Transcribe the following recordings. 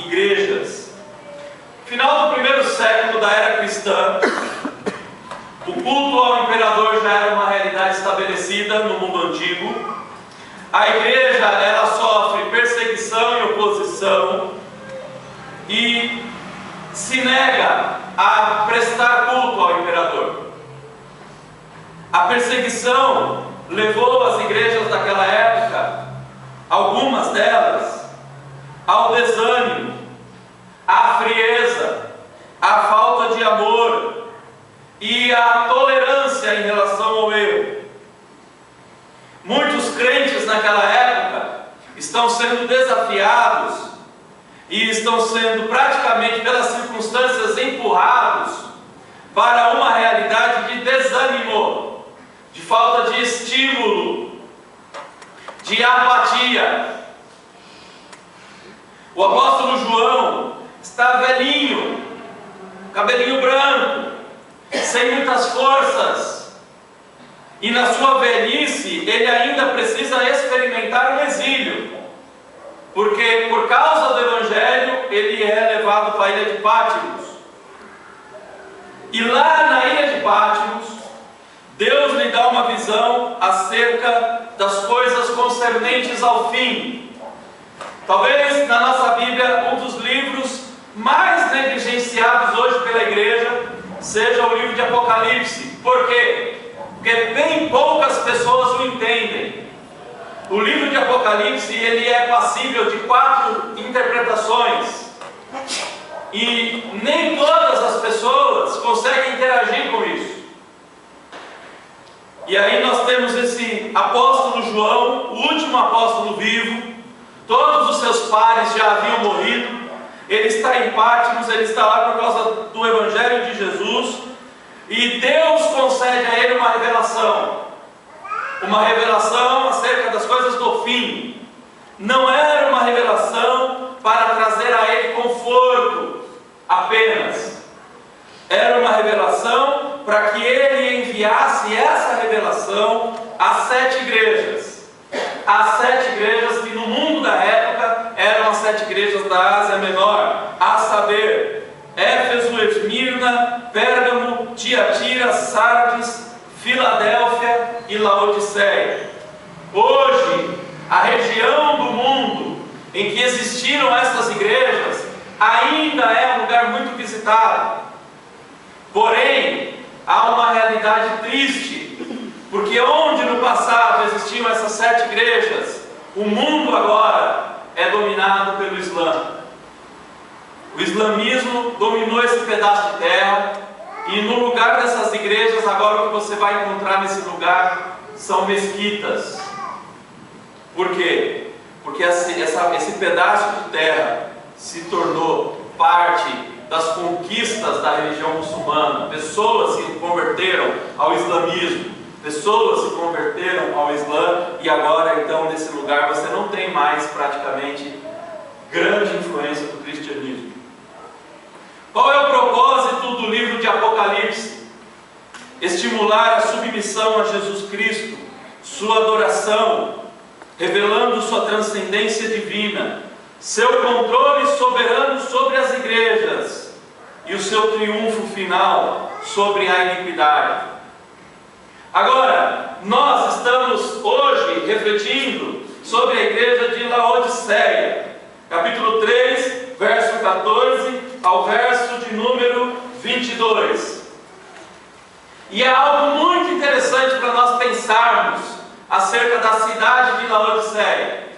igrejas. Final do primeiro século da era cristã, o culto ao imperador já era uma realidade estabelecida no mundo antigo. A igreja, ela sofre perseguição e oposição e se nega a prestar culto ao imperador. A perseguição levou as igrejas daquela época, algumas delas, ao desânimo, à frieza, à falta de amor e à tolerância em relação ao erro. Muitos crentes naquela época estão sendo desafiados e estão sendo praticamente pelas circunstâncias empurrados para uma realidade de desânimo, de falta de estímulo, de apatia. O apóstolo João está velhinho, cabelinho branco, sem muitas forças, e na sua velhice ele ainda precisa experimentar o exílio, porque por causa do Evangelho ele é levado para a ilha de Pátimos. E lá na ilha de Pátimos, Deus lhe dá uma visão acerca das coisas concernentes ao fim. Talvez na nossa Bíblia um dos livros mais negligenciados hoje pela igreja seja o livro de Apocalipse. Por quê? Porque bem poucas pessoas o entendem. O livro de Apocalipse, ele é passível de 4 interpretações e nem todas as pessoas conseguem interagir com isso. E aí nós temos esse apóstolo João, o último apóstolo vivo. Todos os seus pares já haviam morrido. Ele está em Pátimos, ele está lá por causa do Evangelho de Jesus, e Deus concede a ele uma revelação acerca das coisas do fim. Não era uma revelação para trazer a ele conforto apenas, era uma revelação para que ele enviasse essa revelação às 7 igrejas. As 7 igrejas que no mundo da época eram as 7 igrejas da Ásia Menor, a saber, Éfeso, Esmirna, Pérgamo, Tiatira, Sardes, Filadélfia e Laodiceia. Hoje, a região do mundo em que existiram essas igrejas ainda é um lugar muito visitado. Porém, há uma realidade triste, porque onde no passado existiam essas 7 igrejas, o mundo agora é dominado pelo Islã. O islamismo dominou esse pedaço de terra, e no lugar dessas igrejas, agora o que você vai encontrar nesse lugar são mesquitas. Por quê? Porque esse pedaço de terra se tornou parte das conquistas da religião muçulmana. Pessoas se converteram ao islamismo, pessoas se converteram ao Islã, e agora então nesse lugar você não tem mais praticamente grande influência do cristianismo. Qual é o propósito do livro de Apocalipse? Estimular a submissão a Jesus Cristo, sua adoração, revelando sua transcendência divina, seu controle soberano sobre as igrejas e o seu triunfo final sobre a iniquidade. Agora, nós estamos hoje refletindo sobre a igreja de Laodiceia, capítulo 3, verso 14 ao verso de número 22. E é algo muito interessante para nós pensarmos acerca da cidade de Laodiceia.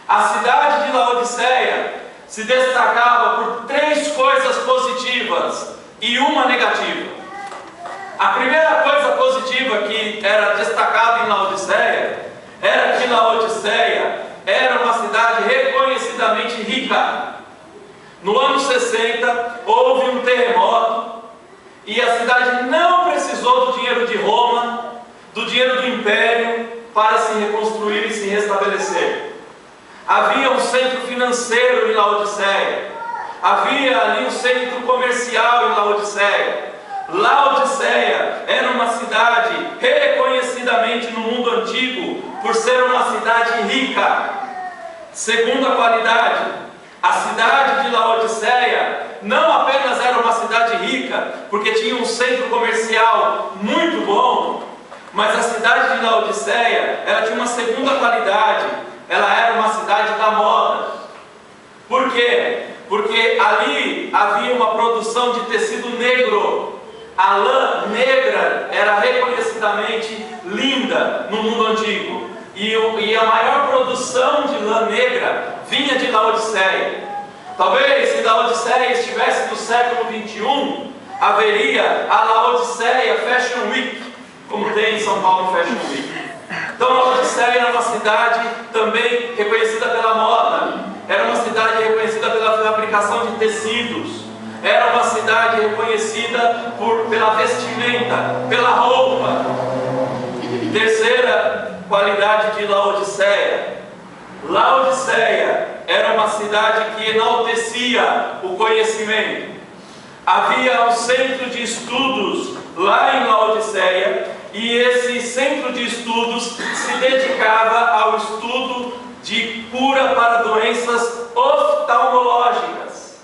A cidade de Laodiceia se destacava por 3 coisas positivas e uma negativa. A primeira coisa positiva que era destacada em Laodiceia era que Laodiceia era uma cidade reconhecidamente rica. No ano 60 houve um terremoto e a cidade não precisou do dinheiro de Roma, do dinheiro do Império, para se reconstruir e se restabelecer. Havia um centro financeiro em Laodiceia, havia ali um centro comercial em Laodiceia. Laodiceia era uma cidade reconhecidamente no mundo antigo por ser uma cidade rica. Segunda qualidade, a cidade de Laodiceia Laodiceia não apenas era uma cidade rica, porque tinha um centro comercial muito bom, mas a cidade de Laodiceia, ela tinha uma segunda qualidade, ela era uma cidade da moda. Por quê? Porque ali havia uma produção de tecido negro. A lã negra era reconhecidamente linda no mundo antigo. E a maior produção de lã negra vinha de Laodiceia. Talvez se Laodiceia estivesse no século 21, haveria a Laodiceia Fashion Week, como tem em São Paulo Fashion Week. Então Laodiceia era uma cidade também reconhecida pela moda, era uma cidade reconhecida pela fabricação de tecidos, era uma cidade reconhecida pela vestimenta, pela roupa. Terceira qualidade de Laodiceia: Laodiceia era uma cidade que enaltecia o conhecimento. Havia um centro de estudos lá em Laodiceia, e esse centro de estudos se dedicava ao estudo de cura para doenças oftalmológicas.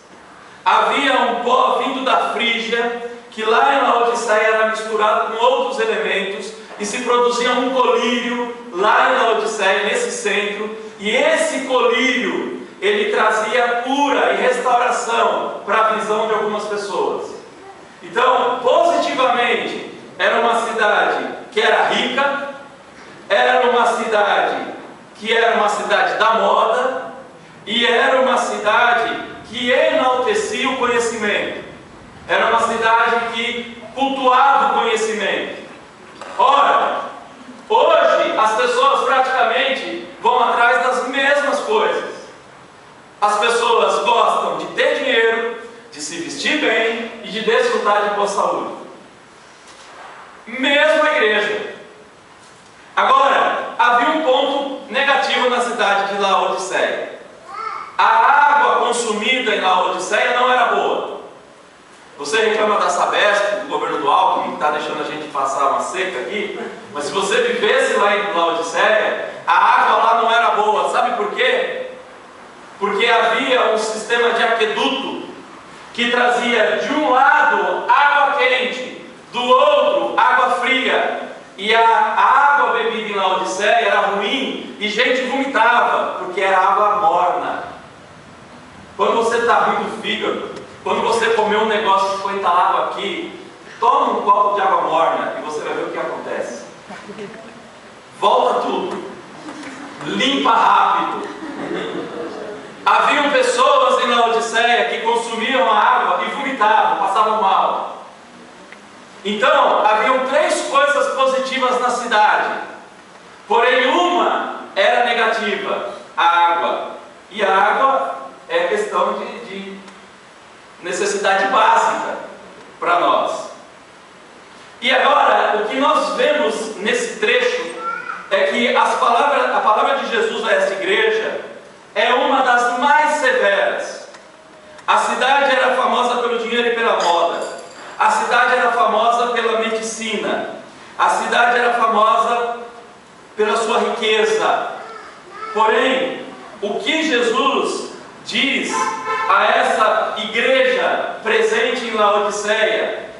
Havia um pó vindo da Frígia, que lá em Laodiceia era misturado com outros elementos, e se produzia um colírio lá em Laodiceia, nesse centro, e esse colírio, ele trazia cura e restauração para a visão de algumas pessoas. Então, positivamente, era uma cidade que era rica, era uma cidade que era uma cidade da moda, e era uma cidade que enaltecia o conhecimento. Era uma cidade que cultuava o conhecimento. Ora, hoje as pessoas praticamente vão atrás das mesmas coisas. As pessoas gostam de ter dinheiro, de se vestir bem e de desfrutar de boa saúde. Mesmo a igreja. Agora, havia um ponto negativo na cidade de Laodiceia. A água consumida em Laodiceia não era boa. Você reclama da Sabesp, do governo do Alckmin, que está deixando a gente passar uma seca aqui, mas se você vivesse lá em Laodiceia, a água lá não era boa. Sabe por quê? Porque havia um sistema de aqueduto que trazia de um lado água quente, do outro água fria, e a água bebida em Laodiceia era ruim e gente vomitava, porque era água morna. Quando você está ruim do fígado, quando você comeu um negócio que foi entalado aqui, toma um copo de água morna e você vai ver o que acontece. Volta tudo, limpa rápido. Haviam pessoas em Laodiceia que consumiam a água e vomitavam, passavam mal. Então, haviam três coisas positivas na cidade, porém uma era negativa: a água. E a água é questão de necessidade básica para nós. E agora, o que nós vemos nesse trecho é que a palavra de Jesus a essa igreja é uma das mais severas. A cidade era famosa pelo dinheiro e pela moda. A cidade era famosa pela medicina. A cidade era famosa pela sua riqueza. Porém, o que Jesus diz a essa igreja presente em Laodiceia?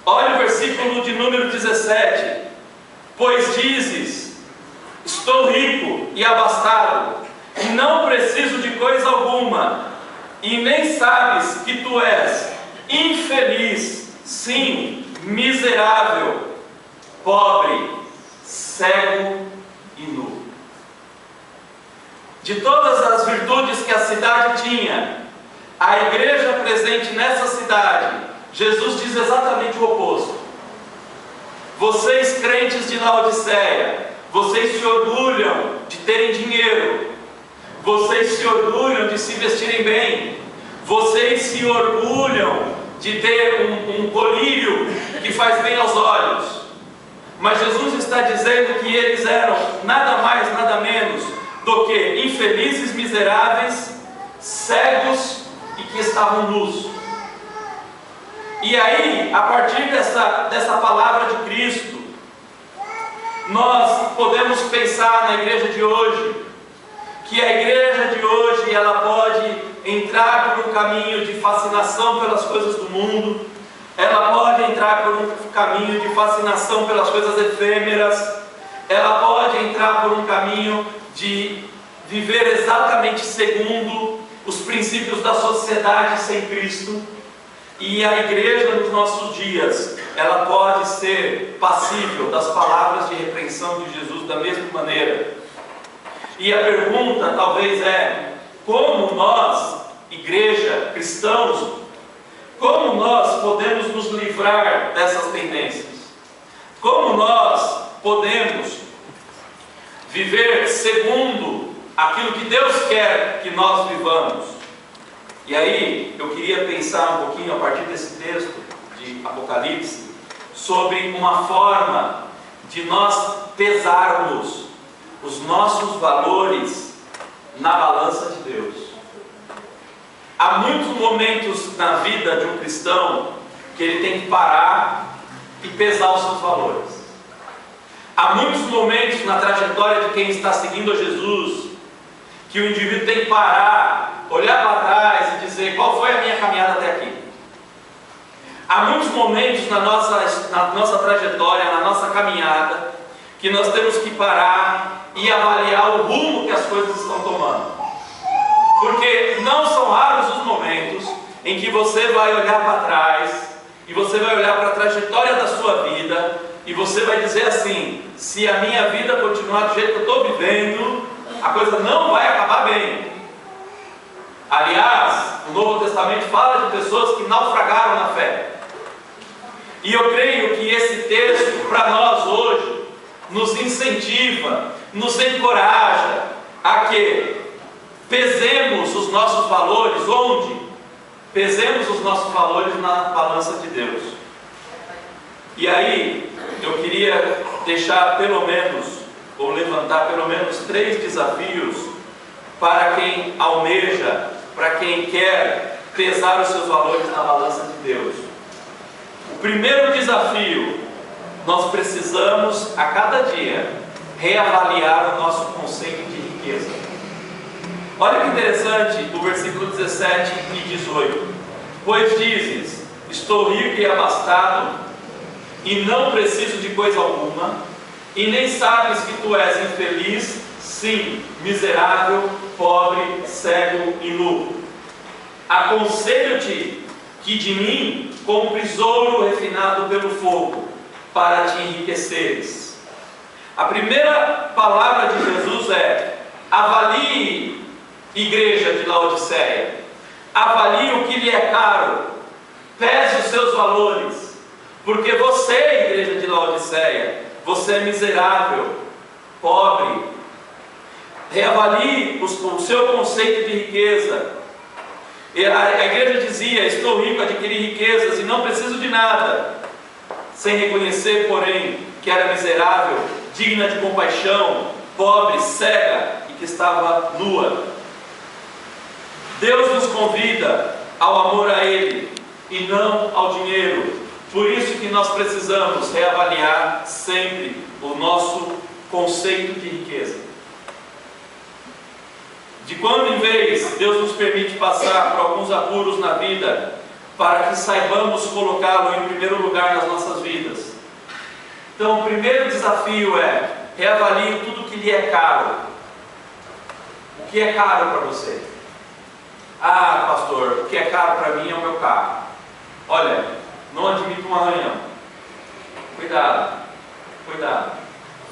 Olha o versículo de número 17. Pois dizes: estou rico e abastado, e não preciso de coisa alguma, e nem sabes que tu és infeliz, sim, miserável, pobre, cego e nu. De todas as virtudes que a cidade tinha, a igreja presente nessa cidade, Jesus diz exatamente o oposto. Vocês crentes de Laodiceia, vocês se orgulham de terem dinheiro, vocês se orgulham de se vestirem bem, vocês se orgulham de ter um colírio que faz bem aos olhos. Mas Jesus está dizendo que eles eram nada mais, nada menos do que infelizes, miseráveis, cegos e que estavam nus. E aí, a partir dessa palavra de Cristo, nós podemos pensar na igreja de hoje, que a igreja de hoje ela pode entrar por um caminho de fascinação pelas coisas do mundo, ela pode entrar por um caminho de fascinação pelas coisas efêmeras, ela pode entrar por um caminho de viver exatamente segundo os princípios da sociedade sem Cristo. E a igreja nos nossos dias, ela pode ser passível das palavras de repreensão de Jesus da mesma maneira. E a pergunta talvez é: como nós, igreja, cristãos, como nós podemos nos livrar dessas tendências? Como nós podemos viver segundo aquilo que Deus quer que nós vivamos? E aí, eu queria pensar um pouquinho, a partir desse texto de Apocalipse, sobre uma forma de nós pesarmos os nossos valores na balança de Deus. Há muitos momentos na vida de um cristão que ele tem que parar e pesar os seus valores. Há muitos momentos na trajetória de quem está seguindo a Jesus que o indivíduo tem que parar, olhar para trás e dizer: qual foi a minha caminhada até aqui? Há muitos momentos na nossa trajetória, na nossa caminhada, que nós temos que parar e avaliar o rumo que as coisas estão tomando. Porque não são raros os momentos em que você vai olhar para trás e você vai olhar para a trajetória da sua vida e você vai dizer assim: se a minha vida continuar do jeito que eu estou vivendo, a coisa não vai acabar bem. Aliás, o Novo Testamento fala de pessoas que naufragaram na fé. E eu creio que esse texto, para nós hoje, nos incentiva, nos encoraja a que pesemos os nossos valores. Onde? Pesemos os nossos valores na balança de Deus. E aí, eu queria deixar pelo menos, ou levantar pelo menos 3 desafios para quem almeja, para quem quer pesar os seus valores na balança de Deus. O primeiro desafio: nós precisamos a cada dia reavaliar o nosso conceito de riqueza. Olha que interessante o versículo 17 e 18. Pois dizes: estou rico e abastado, e não preciso de coisa alguma, e nem sabes que tu és infeliz, sim, miserável, pobre, cego e nu. Aconselho-te que de mim compres ouro refinado pelo fogo, para te enriqueceres. A primeira palavra de Jesus é: avalie, igreja de Laodiceia, avalie o que lhe é caro, pese os seus valores, porque você, igreja de Laodiceia, você é miserável, pobre. Reavalie o seu conceito de riqueza. A igreja dizia: estou rico, adquiri riquezas e não preciso de nada, sem reconhecer, porém, que era miserável, digna de compaixão, pobre, cega e que estava nua. Deus nos convida ao amor a Ele e não ao dinheiro. Por isso que nós precisamos reavaliar sempre o nosso conceito de riqueza. De quando em vez Deus nos permite passar por alguns apuros na vida, para que saibamos colocá-lo em primeiro lugar nas nossas vidas. Então, o primeiro desafio é: reavalie tudo que lhe é caro. O que é caro para você? Ah, pastor, o que é caro para mim é o meu carro. Olha, não admito um arranhão. Cuidado, cuidado.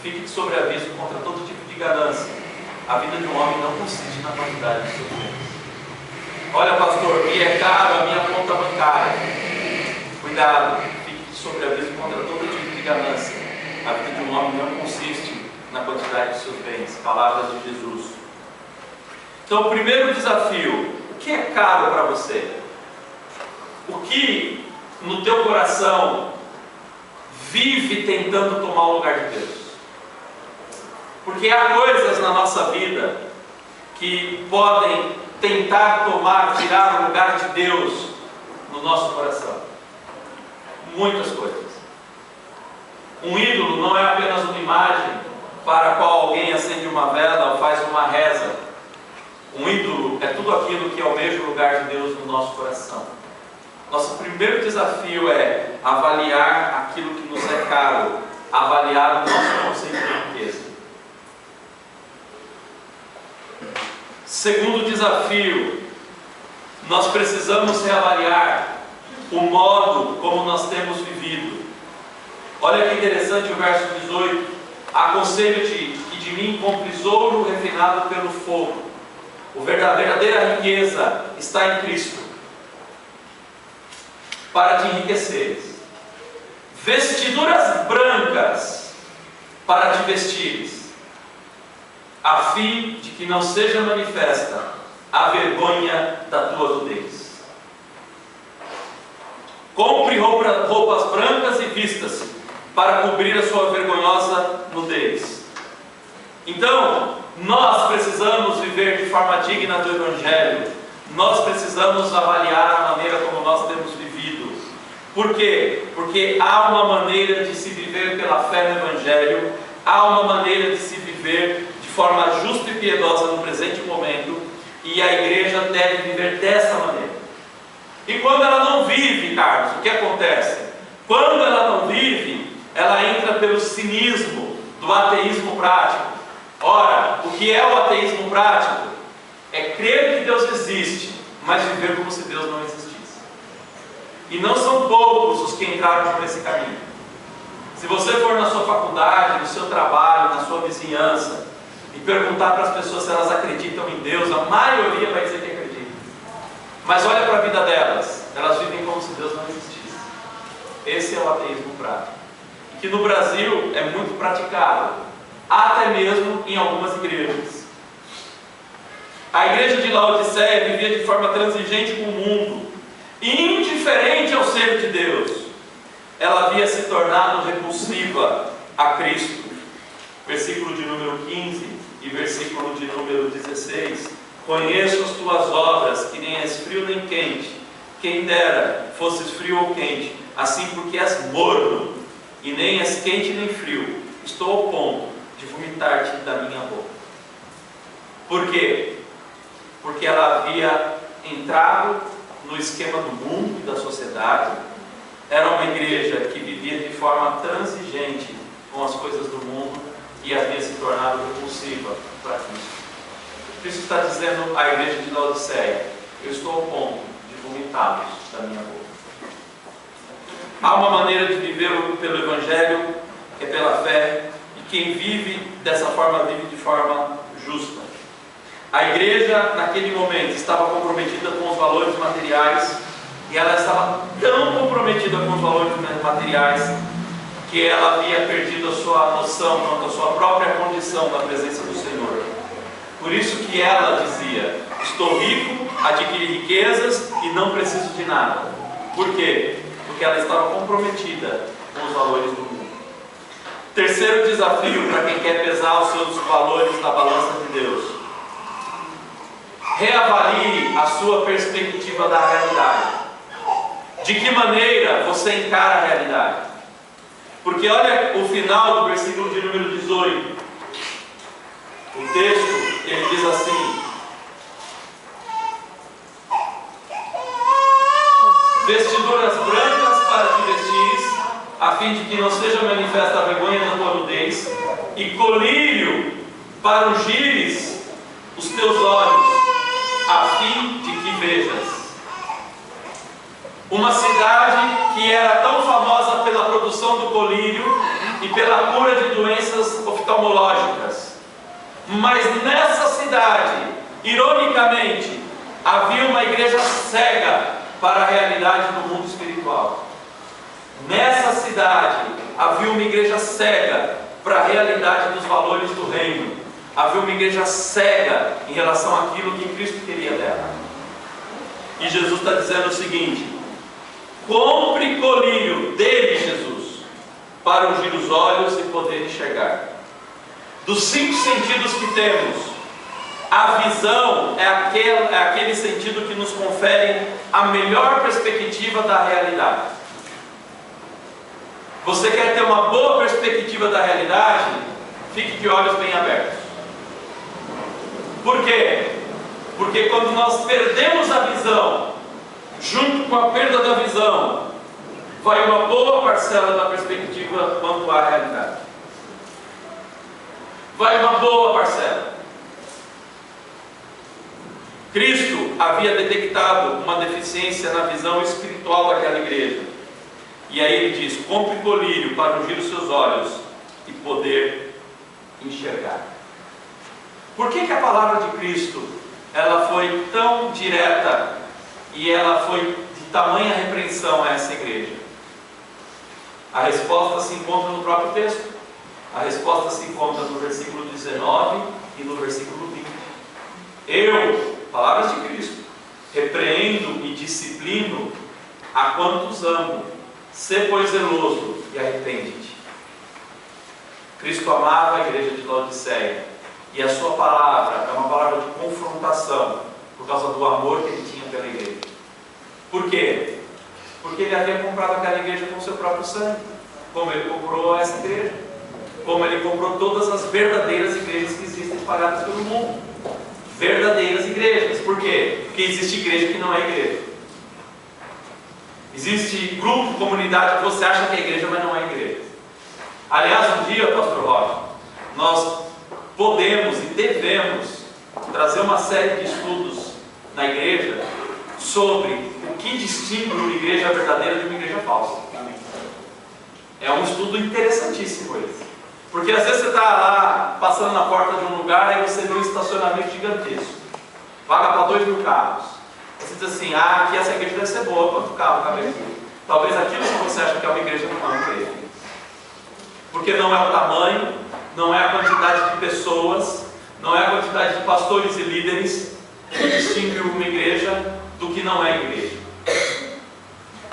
Fique de sobreaviso contra todo tipo de ganância. A vida de um homem não consiste na quantidade de seus bens. Olha, pastor, me é caro a minha conta bancária. Cuidado, fique de sobreaviso contra todo tipo de ganância. A vida de um homem não consiste na quantidade de seus bens. Palavras de Jesus. Então, o primeiro desafio: o que é caro para você? O que no teu coração vive tentando tomar o lugar de Deus? Porque há coisas na nossa vida que podem tentar tirar o lugar de Deus no nosso coração. Muitas coisas. Um ídolo não é apenas uma imagem para a qual alguém acende uma vela ou faz uma reza. Um ídolo é tudo aquilo que almeja o lugar de Deus no nosso coração. Nosso primeiro desafio é avaliar aquilo que nos é caro, avaliar o nosso conceito de riqueza. Segundo desafio, nós precisamos reavaliar o modo como nós temos vivido. Olha que interessante o verso 18: aconselho-te que de mim compres ouro refinado pelo fogo. A verdadeira riqueza está em Cristo, para te enriqueceres. Vestiduras brancas para te vestires, a fim de que não seja manifesta a vergonha da tua nudez. Compre roupas brancas e vista-se, para cobrir a sua vergonhosa nudez. Então, nós precisamos viver de forma digna do Evangelho. Nós precisamos avaliar a maneira como nós temos vivido. Por quê? Porque há uma maneira de se viver pela fé no Evangelho, há uma maneira de se viver de forma justa e piedosa no presente momento, e a igreja deve viver dessa maneira. E quando ela não vive, Carlos, o que acontece? Quando ela não vive, ela entra pelo cinismo do ateísmo prático. Ora, o que é o ateísmo prático? É crer que Deus existe, mas viver como se Deus não existisse. E não são poucos os que entraram por esse caminho. Se você for na sua faculdade, no seu trabalho, na sua vizinhança, e perguntar para as pessoas se elas acreditam em Deus, a maioria vai dizer que acredita. Mas olha para a vida delas, elas vivem como se Deus não existisse. Esse é o ateísmo prático, e que no Brasil é muito praticado, até mesmo em algumas igrejas. A igreja de Laodiceia vivia de forma transigente com o mundo, indiferente ao ser de Deus. Ela havia se tornado repulsiva a Cristo. Versículo de número 15 e versículo de número 16: conheço as tuas obras, que nem és frio nem quente. Quem dera fosses frio ou quente, assim porque és morno, e nem és quente nem frio, estou ao ponto de vomitar-te da minha boca. Por quê? Porque ela havia entrado no esquema do mundo e da sociedade. Era uma igreja que vivia de forma transigente com as coisas do mundo e havia se tornado repulsiva para Cristo. Cristo está dizendo à igreja de Laodiceia: eu estou ao ponto de vomitá-los da minha boca. Há uma maneira de viver pelo Evangelho, que é pela fé, e quem vive dessa forma vive de forma justa. A igreja naquele momento estava comprometida com os valores materiais, e ela estava tão comprometida com os valores materiais que ela havia perdido a sua noção quanto à sua própria condição na presença do Senhor. Por isso que ela dizia: estou rico, adquiri riquezas e não preciso de nada. Por quê? Porque ela estava comprometida com os valores do mundo. Terceiro desafio para quem quer pesar os seus valores na balança de Deus: reavalie a sua perspectiva da realidade. De que maneira você encara a realidade? Porque olha o final do versículo de número 18. O texto, ele diz assim: vestiduras brancas para te vestires, a fim de que não seja manifesta a vergonha da tua nudez, e colírio para ungires os teus olhos, a fim de que vejas. Uma cidade que era tão famosa pela produção do colírio e pela cura de doenças oftalmológicas, mas nessa cidade, ironicamente, havia uma igreja cega para a realidade do mundo espiritual. Nessa cidade havia uma igreja cega para a realidade dos valores do reino. Havia uma igreja cega em relação àquilo que Cristo queria dela. E Jesus está dizendo o seguinte: compre colírio dele, Jesus, para ungir os olhos e poder enxergar. Dos 5 sentidos que temos, a visão é aquele sentido que nos confere a melhor perspectiva da realidade. Você quer ter uma boa perspectiva da realidade? Fique de olhos bem abertos. Por quê? Porque quando nós perdemos a visão, junto com a perda da visão, vai uma boa parcela da perspectiva quanto à realidade. Vai uma boa parcela. Cristo havia detectado uma deficiência na visão espiritual daquela igreja. E aí ele diz: compre colírio para ungir os seus olhos e poder enxergar. Por que a palavra de Cristo ela foi tão direta e ela foi de tamanha repreensão a essa igreja? A resposta se encontra no próprio texto. A resposta se encontra no versículo 19 e no versículo 20. Eu, palavras de Cristo, repreendo e disciplino a quantos amo. Sê, pois, zeloso e arrepende-te. Cristo amava a igreja de Laodiceia, e a sua palavra é uma palavra de confrontação, por causa do amor que ele tinha pela igreja. Por quê? Porque ele havia comprado aquela igreja com o seu próprio sangue, como ele comprou essa igreja, como ele comprou todas as verdadeiras igrejas que existem espalhadas pelo mundo. Verdadeiras igrejas. Por quê? Porque existe igreja que não é igreja. Existe grupo, comunidade que você acha que é igreja, mas não é igreja. Aliás, um dia, pastor Rocha, nós podemos e devemos trazer uma série de estudos na igreja sobre o que distingue uma igreja verdadeira de uma igreja falsa. É um estudo interessantíssimo esse. Porque às vezes você está lá, passando na porta de um lugar, e você vê um estacionamento gigantesco. Vaga para 2.000 carros. Você diz assim: ah, aqui essa igreja deve ser boa, quanto carro cabe aqui? Talvez aquilo que você acha que é uma igreja não é uma igreja. Porque não é o tamanho, não é a quantidade de pessoas, não é a quantidade de pastores e líderes que distingue uma igreja do que não é igreja.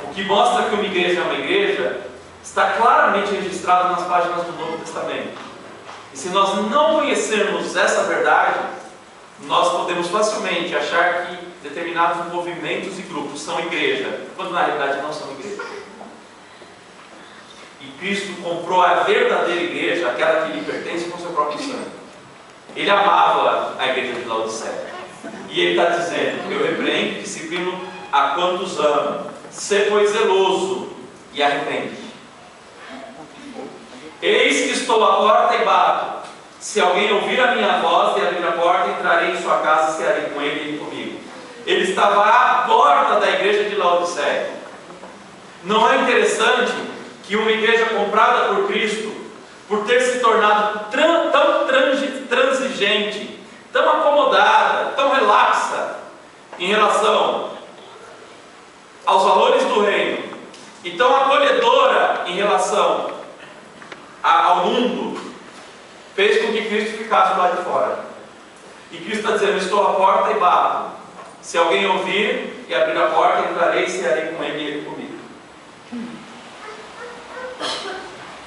O que mostra que uma igreja é uma igreja está claramente registrado nas páginas do Novo Testamento. E se nós não conhecermos essa verdade, nós podemos facilmente achar que determinados movimentos e grupos são igreja, quando na realidade não são igreja. E Cristo comprou a verdadeira igreja, aquela que lhe pertence, com seu próprio sangue. Ele amava a igreja de Laodiceia. E ele está dizendo: eu repreendo e disciplino a quantos amo. Sê, pois, zeloso e arrepende. Eis que estou à porta e bato. Se alguém ouvir a minha voz e abrir a porta, entrarei em sua casa e cearei com ele e ele comigo. Ele estava à porta da igreja de Laodiceia. Não é interessante que uma igreja comprada por Cristo, por ter se tornado tão transigente, tão acomodada, tão relaxa em relação aos valores do reino, e tão acolhedora em relação ao mundo, fez com que Cristo ficasse lá de fora. E Cristo está dizendo: estou à porta e bato. Se alguém ouvir e abrir a porta, entrarei e cearei com ele e ele comigo.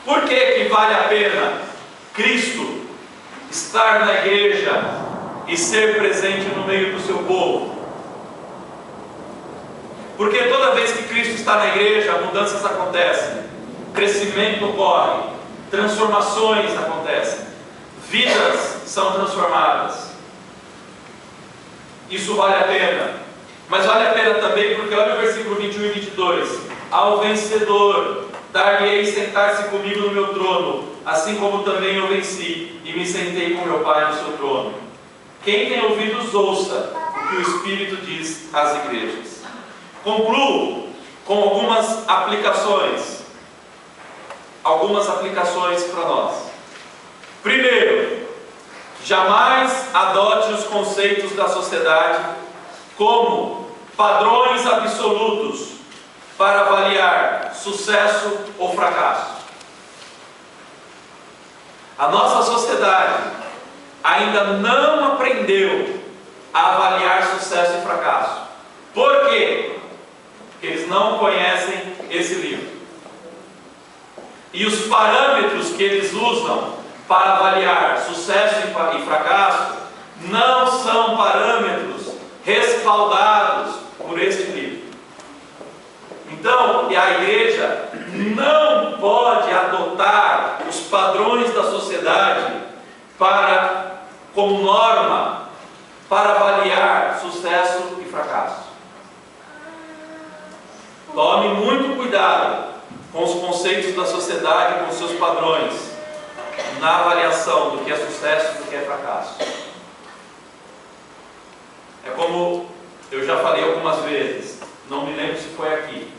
Por que vale a pena Cristo estar na igreja e ser presente no meio do seu povo? Porque toda vez que Cristo está na igreja, mudanças acontecem, crescimento ocorre, transformações acontecem, vidas são transformadas. Isso vale a pena. Mas vale a pena também porque olha o versículo 21 e 22. Ao vencedor dar-lhe-ei sentar-se comigo no meu trono, assim como também eu venci e me sentei com meu Pai no seu trono. Quem tem ouvidos, ouça o que o Espírito diz às igrejas. Concluo com algumas aplicações para nós. Primeiro, jamais adote os conceitos da sociedade como padrões absolutos para avaliar sucesso ou fracasso. A nossa sociedade ainda não aprendeu a avaliar sucesso e fracasso. Por quê? Porque eles não conhecem esse livro. E os parâmetros que eles usam para avaliar sucesso e fracasso não são parâmetros respaldados por este livro. Então, a igreja não pode adotar os padrões da sociedade como norma para avaliar Tome muito cuidado com os conceitos da sociedade, com os seus padrões, na avaliação do que é sucesso e do que é fracasso. É como eu já falei algumas vezes, não me lembro se foi aqui.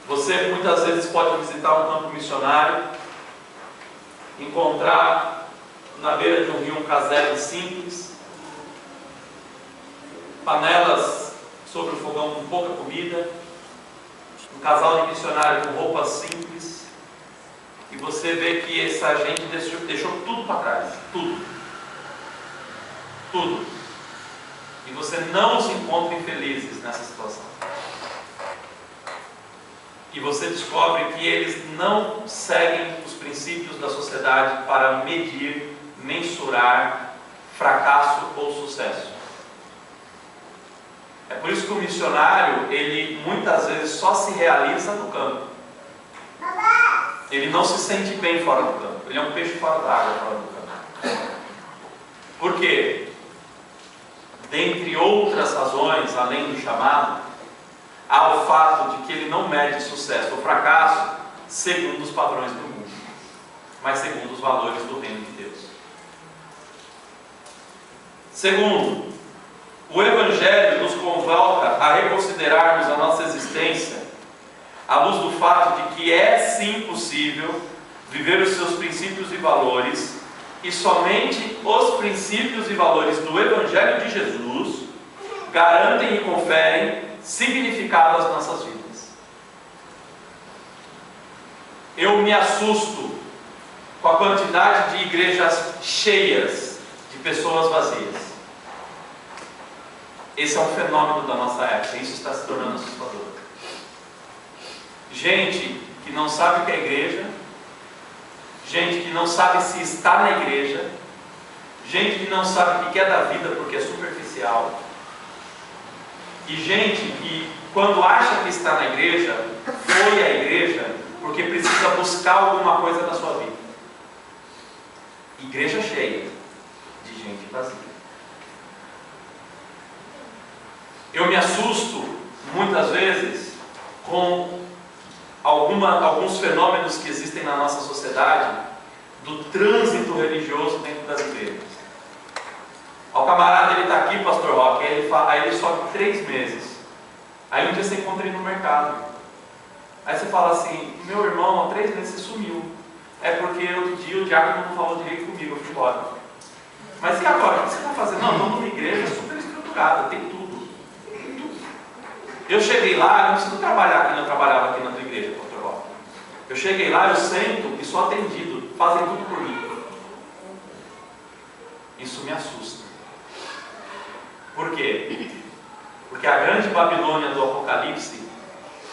Você muitas vezes pode visitar um campo missionário, encontrar na beira de um rio um casebre simples, panelas sobre o fogão com pouca comida, um casal de missionários com roupas simples, e você vê que essa gente deixou tudo para trás, tudo. E você não os encontra infelizes nessa situação. E você descobre que eles não seguem os princípios da sociedade para medir, mensurar fracasso ou sucesso. É por isso que o missionário, ele muitas vezes só se realiza no campo. Ele não se sente bem fora do campo. Ele é um peixe fora da água, fora do campo. Por quê? Dentre outras razões, além do chamado, há o fato de que ele não mede sucesso ou fracasso segundo os padrões do mundo, mas segundo os valores do reino de Deus. Segundo, o Evangelho nos convoca a reconsiderarmos a nossa existência à luz do fato de que é sim possível viver os seus princípios e valores, e somente os princípios e valores do Evangelho de Jesus garantem e conferem significado às nossas vidas. Eu me assusto com a quantidade de igrejas cheias de pessoas vazias. Esse é um fenômeno da nossa época, isso está se tornando assustador. Gente que não sabe o que é igreja, gente que não sabe se está na igreja, gente que não sabe o que é da vida porque é superficial, e gente que, quando acha que está na igreja, foi à igreja porque precisa buscar alguma coisa na sua vida. Igreja cheia de gente vazia. Eu me assusto muitas vezes com alguns fenômenos que existem na nossa sociedade do trânsito religioso dentro das igrejas. O camarada, ele está aqui, pastor Roque, aí ele sobe 3 meses. Aí um dia você encontra ele no mercado. Aí você fala assim: meu irmão, há 3 meses você sumiu. É porque outro dia o diácono não falou direito comigo, eu fui embora. Mas e agora? O que você está fazendo? Não, estou numa igreja super estruturada, tem tudo. Eu cheguei lá, eu não preciso trabalhar como eu trabalhava aqui na tua igreja, pastor Roque. Eu cheguei lá, eu sento e sou atendido, fazem tudo por mim. Isso me assusta. Por quê? Porque a grande Babilônia do Apocalipse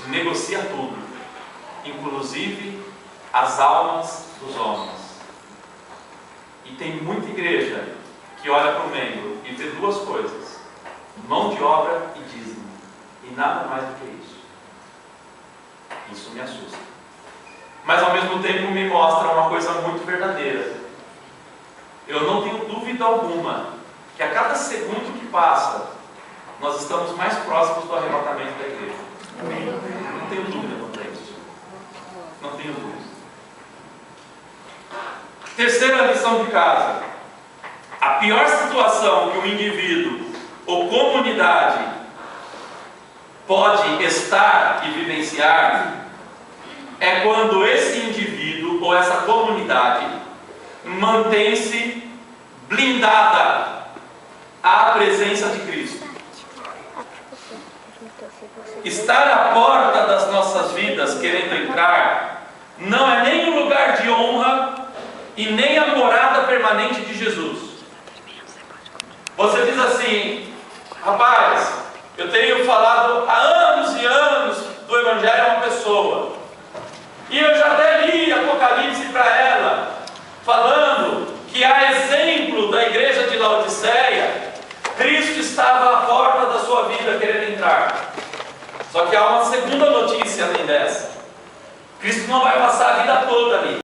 negocia tudo, inclusive as almas dos homens. E tem muita igreja que olha para o membro e vê 2 coisas: mão de obra e dízimo, e nada mais do que isso. Isso me assusta. Mas ao mesmo tempo me mostra uma coisa muito verdadeira. Eu não tenho dúvida alguma que a cada segundo que passa, nós estamos mais próximos do arrebatamento da igreja. Não tenho dúvida quanto a isso. Não tenho dúvida. Terceira lição de casa: a pior situação que um indivíduo ou comunidade pode estar e vivenciar é quando esse indivíduo ou essa comunidade mantém-se blindada à presença de Cristo. Estar à porta das nossas vidas querendo entrar não é nem o lugar de honra e nem a morada permanente de Jesus. Você diz assim: rapaz, eu tenho falado há anos e anos do Evangelho a uma pessoa, e eu já até li Apocalipse para ela, falando que, a exemplo da igreja de Laodiceia, Cristo estava à porta da sua vida querendo entrar. Só que há uma segunda notícia além dessa: Cristo não vai passar a vida toda ali.